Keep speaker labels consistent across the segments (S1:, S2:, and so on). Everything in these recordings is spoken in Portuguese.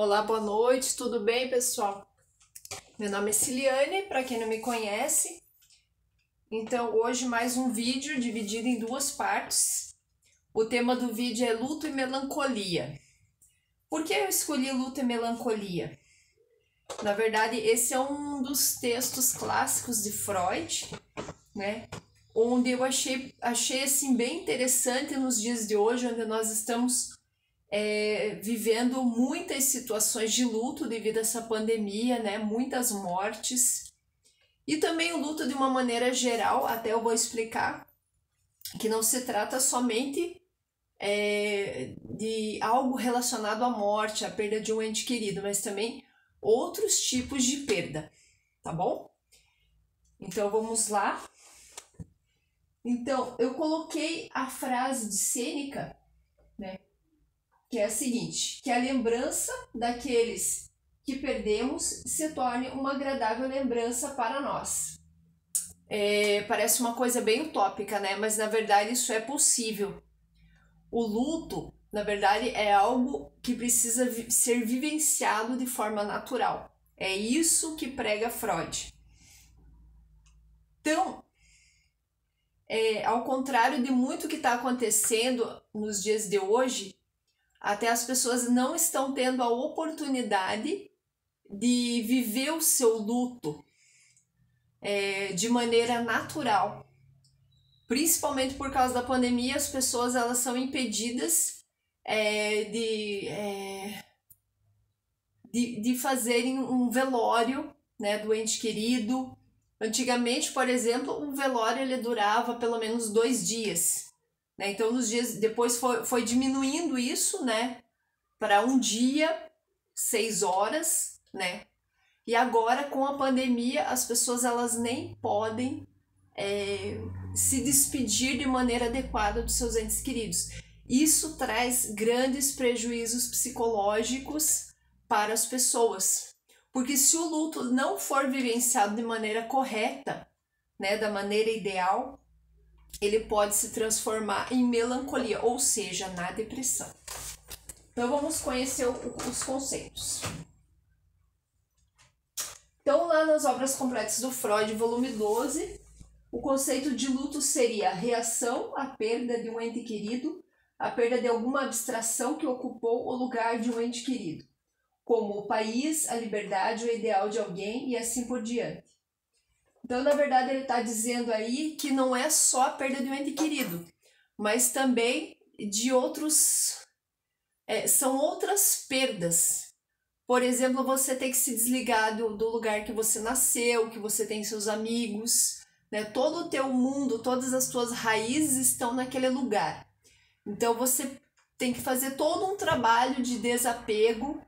S1: Olá, boa noite, tudo bem, pessoal? Meu nome é Ciliane, para quem não me conhece. Então, hoje mais um vídeo dividido em duas partes. O tema do vídeo é luto e melancolia. Por que eu escolhi luto e melancolia? Na verdade, esse é um dos textos clássicos de Freud, né? Onde eu achei assim, bem interessante nos dias de hoje, onde nós estamos vivendo muitas situações de luto devido a essa pandemia, né? Muitas mortes. E também o luto de uma maneira geral, até eu vou explicar, que não se trata somente de algo relacionado à morte, à perda de um ente querido, mas também outros tipos de perda, tá bom? Então vamos lá. Então, eu coloquei a frase de Sêneca, né? Que é a seguinte: que a lembrança daqueles que perdemos se torne uma agradável lembrança para nós. Parece uma coisa bem utópica, né? Mas na verdade isso é possível. O luto, na verdade, é algo que precisa ser vivenciado de forma natural. É isso que prega Freud. Então, ao contrário de muito que está acontecendo nos dias de hoje, até as pessoas não estão tendo a oportunidade de viver o seu luto de maneira natural. Principalmente por causa da pandemia, as pessoas elas são impedidas de fazerem um velório, né, do ente querido. Antigamente, por exemplo, um velório ele durava pelo menos 2 dias. Né? Então, nos dias depois foi diminuindo isso, né, para 1 dia, 6 horas, né? E agora, com a pandemia, as pessoas elas nem podem se despedir de maneira adequada dos seus entes queridos. Isso traz grandes prejuízos psicológicos para as pessoas. Porque se o luto não for vivenciado de maneira correta, né, da maneira ideal, ele pode se transformar em melancolia, ou seja, na depressão. Então vamos conhecer os conceitos. Então, lá nas Obras Completas do Freud, volume 12, o conceito de luto seria a reação à perda de um ente querido, a perda de alguma abstração que ocupou o lugar de um ente querido, como o país, a liberdade, o ideal de alguém e assim por diante. Então, na verdade, ele está dizendo aí que não é só a perda de um ente querido, mas também de outros... são outras perdas. Por exemplo, você tem que se desligar do lugar que você nasceu, que você tem seus amigos, né? Todo o teu mundo, todas as tuas raízes estão naquele lugar. Então você tem que fazer todo um trabalho de desapego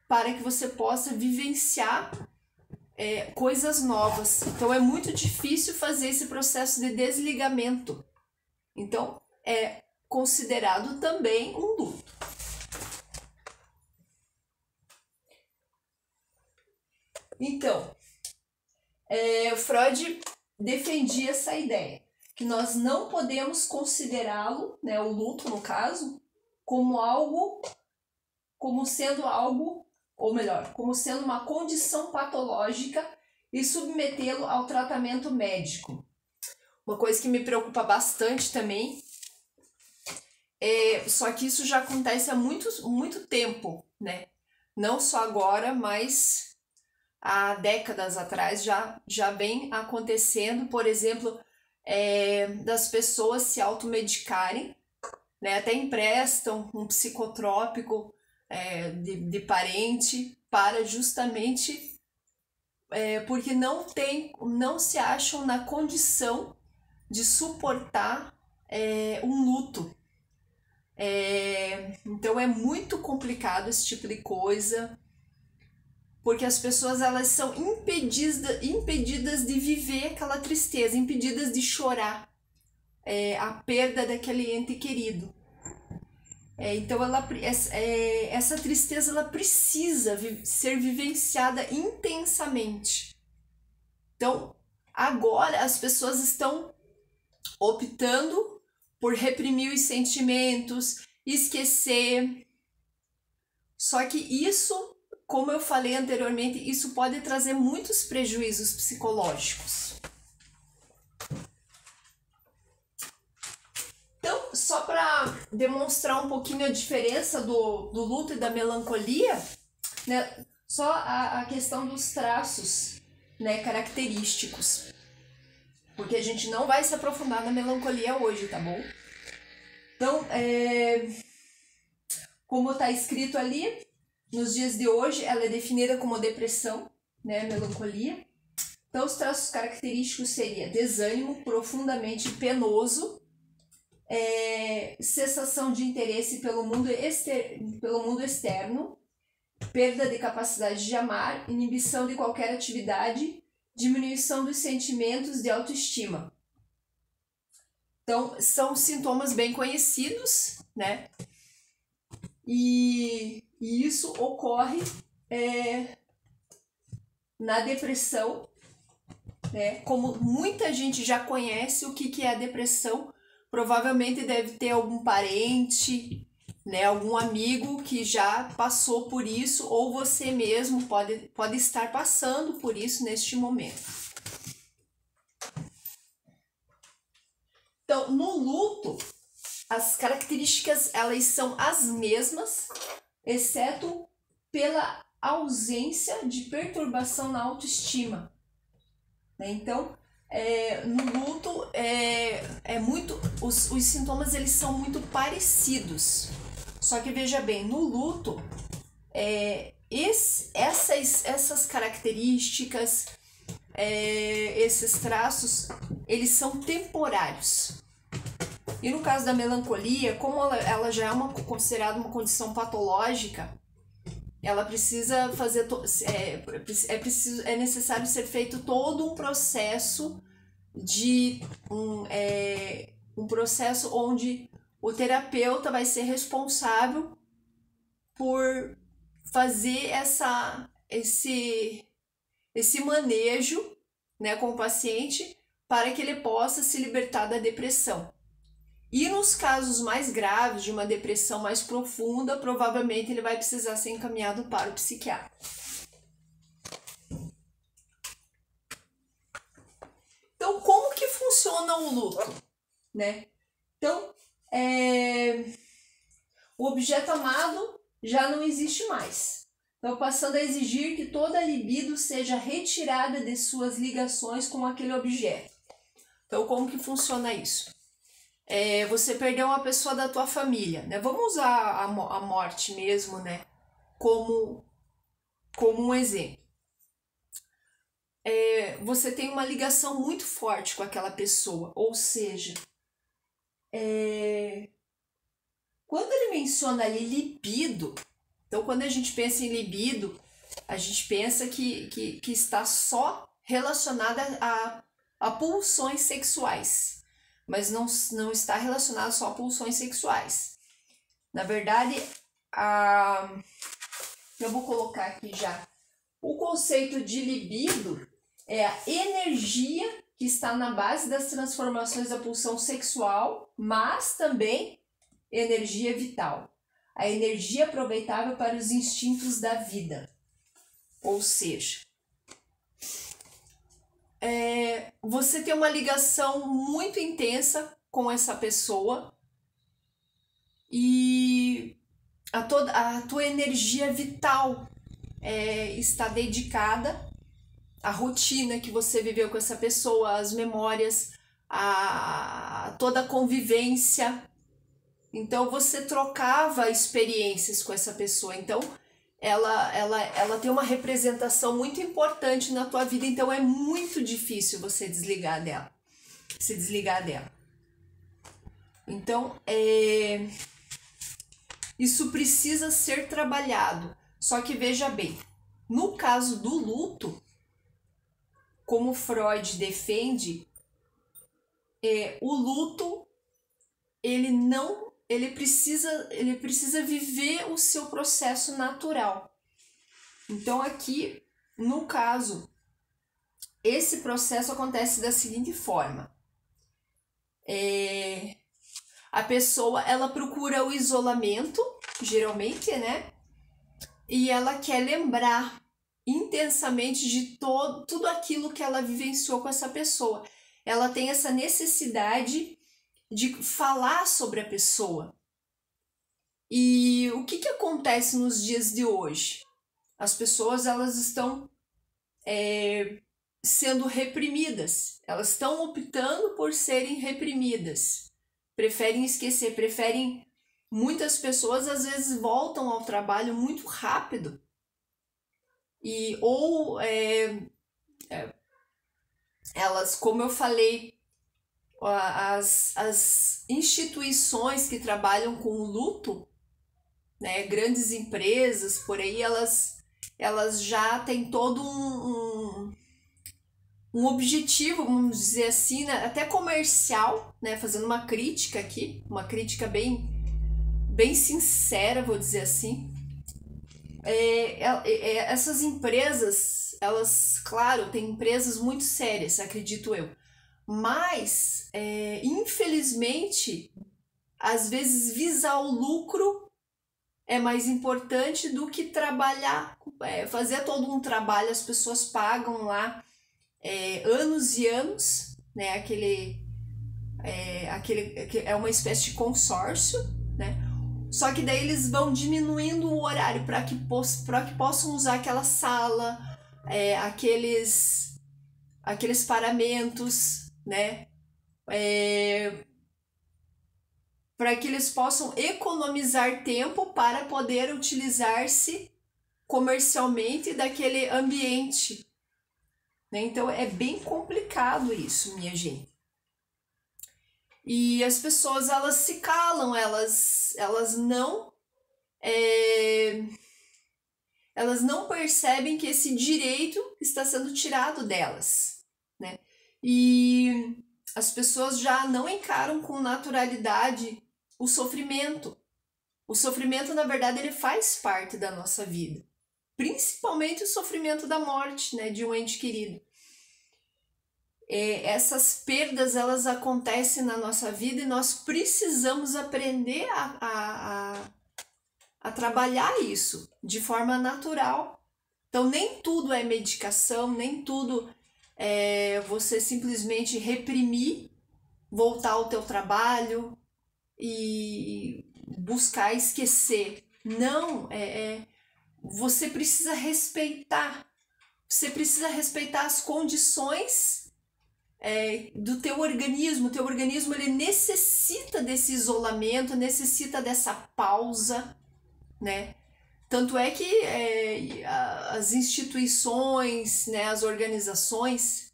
S1: para que você possa vivenciar coisas novas. Então é muito difícil fazer esse processo de desligamento. Então é considerado também um luto. Então, Freud defendia essa ideia, que nós não podemos considerá-lo, né, o luto no caso, como sendo algo, ou melhor, como sendo uma condição patológica e submetê-lo ao tratamento médico. Uma coisa que me preocupa bastante também, só que isso já acontece há muito tempo, né? Não só agora, mas há décadas atrás já vem acontecendo, por exemplo, das pessoas se automedicarem, né? Até emprestam um psicotrópico de parente para justamente porque não se acham na condição de suportar um luto. Então é muito complicado esse tipo de coisa, porque as pessoas elas são impedidas de viver aquela tristeza, impedidas de chorar a perda daquele ente querido. Então essa tristeza ela precisa ser vivenciada intensamente. Então agora as pessoas estão optando por reprimir os sentimentos, esquecer, Só que isso, como eu falei anteriormente, isso pode trazer muitos prejuízos psicológicos. Então, só para demonstrar um pouquinho a diferença do luto e da melancolia, né, só a questão dos traços, né, característicos. Porque a gente não vai se aprofundar na melancolia hoje, tá bom? Então, como está escrito ali, nos dias de hoje ela é definida como depressão, né, melancolia. Então, os traços característicos seriam desânimo profundamente penoso, cessação de interesse pelo mundo externo, perda de capacidade de amar, inibição de qualquer atividade, diminuição dos sentimentos de autoestima. Então, são sintomas bem conhecidos, né? E isso ocorre na depressão, né? Como muita gente já conhece o que é a depressão, provavelmente deve ter algum parente, né, algum amigo que já passou por isso, ou você mesmo pode estar passando por isso neste momento. Então, no luto, as características elas são as mesmas, exceto pela ausência de perturbação na autoestima. Então, no luto, os sintomas eles são muito parecidos. Só que veja bem, no luto, essas características, esses traços, eles são temporários. E no caso da melancolia, como ela já é considerada uma condição patológica, ela precisa fazer é necessário ser feito todo um processo um processo onde o terapeuta vai ser responsável por fazer esse manejo, né, com o paciente para que ele possa se libertar da depressão. E nos casos mais graves, de uma depressão mais profunda, provavelmente ele vai precisar ser encaminhado para o psiquiatra. Então, como que funciona o luto, né? Então, o objeto amado já não existe mais. Então, passando a exigir que toda a libido seja retirada de suas ligações com aquele objeto. Então, como que funciona isso? Você perdeu uma pessoa da tua família, né? Vamos usar a morte mesmo, né? Como um exemplo. Você tem uma ligação muito forte com aquela pessoa, ou seja, quando ele menciona ali libido, então quando a gente pensa em libido, a gente pensa que está só relacionada a pulsões sexuais. Mas não está relacionado só a pulsões sexuais. Na verdade, eu vou colocar aqui já. O conceito de libido é a energia que está na base das transformações da pulsão sexual, mas também energia vital. A energia aproveitável para os instintos da vida. Ou seja, você tem uma ligação muito intensa com essa pessoa e a tua energia vital está dedicada à rotina que você viveu com essa pessoa, às memórias, a toda a convivência. Então você trocava experiências com essa pessoa. Então ela tem uma representação muito importante na tua vida, então é muito difícil você se desligar dela. Então, isso precisa ser trabalhado. Só que veja bem, no caso do luto, como Freud defende, o luto, ele precisa viver o seu processo natural. Então aqui, no caso, esse processo acontece da seguinte forma. A pessoa, ela procura o isolamento, geralmente, né? e ela quer lembrar intensamente de tudo aquilo que ela vivenciou com essa pessoa. Ela tem essa necessidade de falar sobre a pessoa. E o que acontece nos dias de hoje? As pessoas, elas estão sendo reprimidas. Elas estão optando por serem reprimidas. Preferem esquecer, muitas pessoas às vezes voltam ao trabalho muito rápido. Elas, como eu falei, as instituições que trabalham com o luto, né, grandes empresas por aí, elas já têm todo um objetivo, vamos dizer assim, né, até comercial, né, fazendo uma crítica aqui, uma crítica bem sincera, vou dizer assim. Essas empresas, elas, claro, tem empresas muito sérias, acredito eu, mas infelizmente, às vezes visar o lucro é mais importante do que trabalhar, fazer todo um trabalho. As pessoas pagam lá anos e anos, né? É uma espécie de consórcio, né? Só que daí eles vão diminuindo o horário para que possam usar aquela sala, aqueles paramentos, né? Para que eles possam economizar tempo para poder utilizar-se comercialmente daquele ambiente, né? Então é bem complicado isso, minha gente. E as pessoas, elas se calam, elas não percebem que esse direito está sendo tirado delas, né? E as pessoas já não encaram com naturalidade o sofrimento. O sofrimento, na verdade, ele faz parte da nossa vida. Principalmente o sofrimento da morte, né, de um ente querido. Essas perdas, elas acontecem na nossa vida e nós precisamos aprender a trabalhar isso de forma natural. Então, nem tudo é medicação, nem tudo é você simplesmente reprimir, voltar ao teu trabalho e buscar esquecer. Não, você precisa respeitar. Você precisa respeitar as condições do teu organismo. O teu organismo, ele necessita desse isolamento, necessita dessa pausa, né? Tanto é que as instituições, né, as organizações,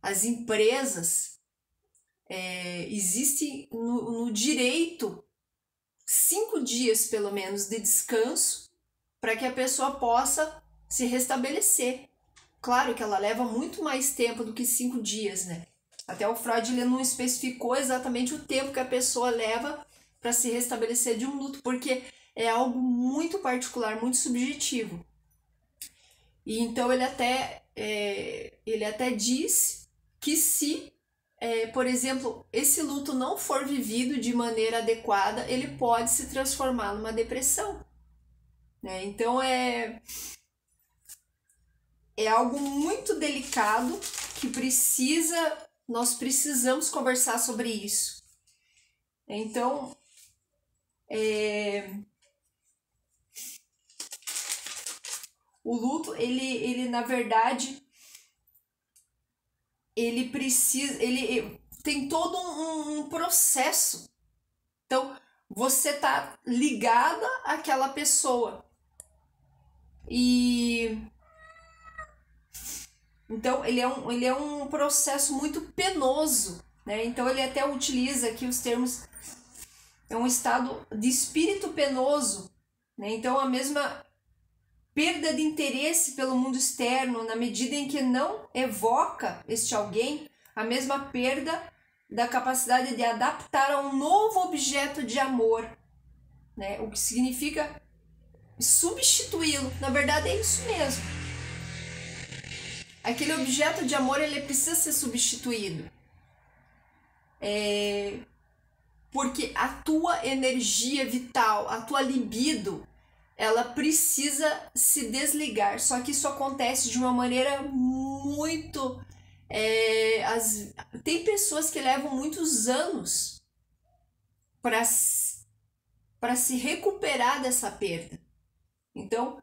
S1: as empresas, existem no direito 5 dias, pelo menos, de descanso para que a pessoa possa se restabelecer. Claro que ela leva muito mais tempo do que 5 dias, né? Até o Freud, ele não especificou exatamente o tempo que a pessoa leva para se restabelecer de um luto, porque é algo muito particular, muito subjetivo. E então ele até diz que se, por exemplo, esse luto não for vivido de maneira adequada, ele pode se transformar numa depressão, né? Então é algo muito delicado que nós precisamos conversar sobre isso. Então, o luto, ele na verdade, ele tem todo um processo. Então, você tá ligada àquela pessoa. Então, ele é um processo muito penoso, né? Então, ele até utiliza aqui os termos, é um estado de espírito penoso, né? Então, a mesma perda de interesse pelo mundo externo, na medida em que não evoca este alguém, a mesma perda da capacidade de adaptar a um novo objeto de amor, né? O que significa substituí-lo. Na verdade, é isso mesmo. Aquele objeto de amor, ele precisa ser substituído. Porque a tua energia vital, a tua libido, ela precisa se desligar. Só que isso acontece de uma maneira muito... tem pessoas que levam muitos anos para se recuperar dessa perda. Então,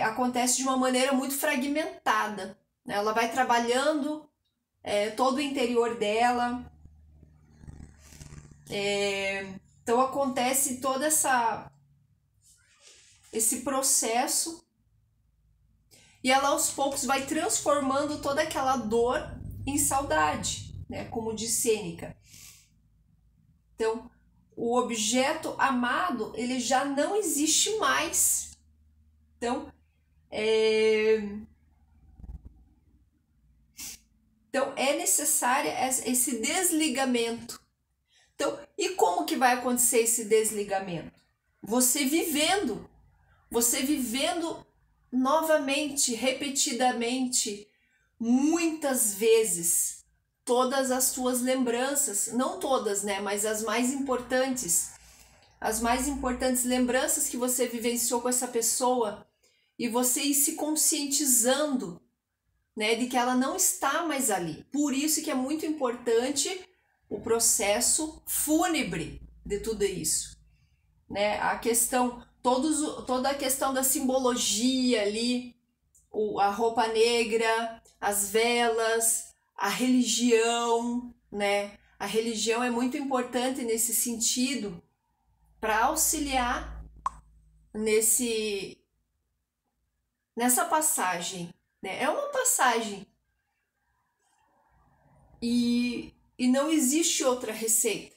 S1: acontece de uma maneira muito fragmentada, né? Ela vai trabalhando todo o interior dela. Então, acontece todo esse processo e ela aos poucos vai transformando toda aquela dor em saudade, né? Como diz Sêneca. Então, o objeto amado, ele já não existe mais. Então, é necessário esse desligamento. Então, e como que vai acontecer esse desligamento? Você vivendo novamente, repetidamente, muitas vezes, todas as suas lembranças, não todas, né, mas as mais importantes lembranças que você vivenciou com essa pessoa, e você ir se conscientizando, né, de que ela não está mais ali. Por isso que é muito importante o processo fúnebre de tudo isso, né? Toda a questão da simbologia ali, a roupa negra, as velas, a religião, né? A religião é muito importante nesse sentido para auxiliar nessa passagem, né? É uma passagem e não existe outra receita.